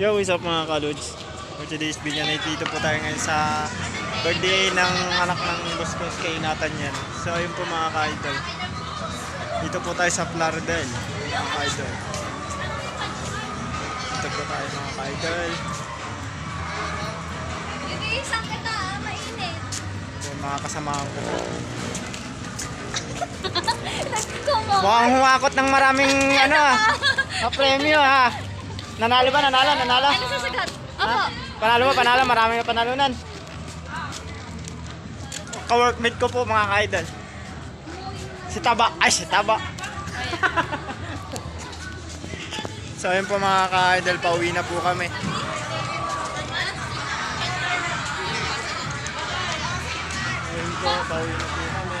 Yo, what's up mga ka-lods? For today's video, dito po tayo ngayon sa birthday ng anak ng boss ko, kay Nathan yan. So, ayun po mga ka-idol. Dito po tayo sa Plaridel, mga ka-idol. Dito po tayo mga ka-idol. Isang kita, mainit. So, mga kasamahan ko po. Kumawa. Mukhang humakot ng maraming premyo ha. Nanalo ba? Nanalo? Ano sasagot? Opo. Panalo, marami na panalunan. Ka-workmate ko po mga ka-idol. Si Taba. So ayun po mga ka-idol, pauwi na po kami. Ayun po, pauwi na po kami.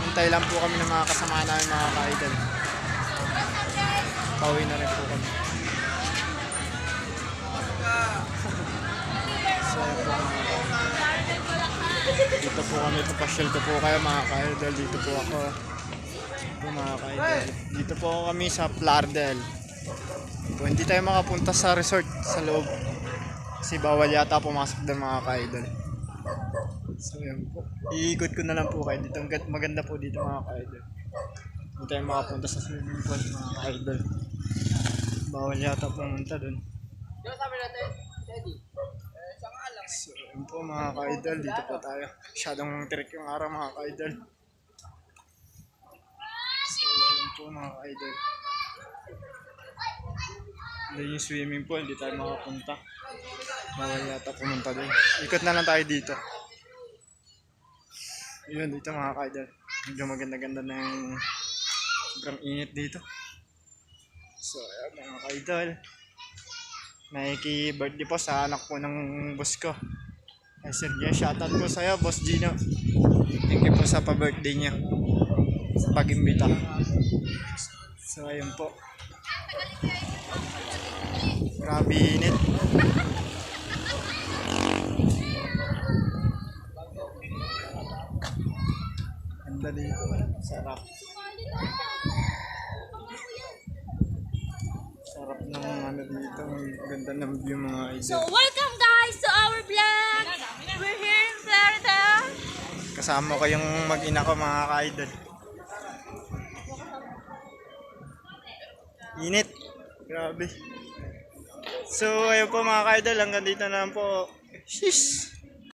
Hintay lang po kami ng mga kasama namin mga ka-idol. Pauwi na rin po kami. So ayun po mga dito po kami, papasyal ko po kayo mga ka-idol. Dito po ako. Ito mga ka-idol. Dito po kami sa Plaridel. Kung hindi tayo makapunta sa resort sa loob, kasi bawal yata pumasok doon mga ka-idol. So yun po, iikot ko na lang po kayo dito. Maganda po dito mga ka-idol. Hindi tayo makapunta sa swimming pool mga ka-idol. Bawal yata pumunta doon. So yun po mga ka-idol, dito po tayo. Masyadong tirik yung araw mga ka-idol. So yun po mga ka-idol. Doon yung swimming pool, di tayo makapunta. Bawal yata pumunta doon. Ikot na lang tayo dito. Yun dito mga ka-idol. Medyo maganda-ganda na yung sobrang init dito. So ayan mga ka-idol. Birthday po sa anak po ng boss ko. Ay Sir Gio, shoutout po sa'yo, Boss Gino. Thank you po sa pa-birthday niya. Sa pag-imbita. So ayun po. Grabe init. Ganda dito. Sarap. Sarap ng dito. Ganda ng view mga So, idol. welcome guys to our vlog. We're here in Florida. Kasama ko yung mag-ina ko mga ka-idol. Init. Grabe. So ayun po mga ka-idol, hanggang dito na lang po. Sheesh.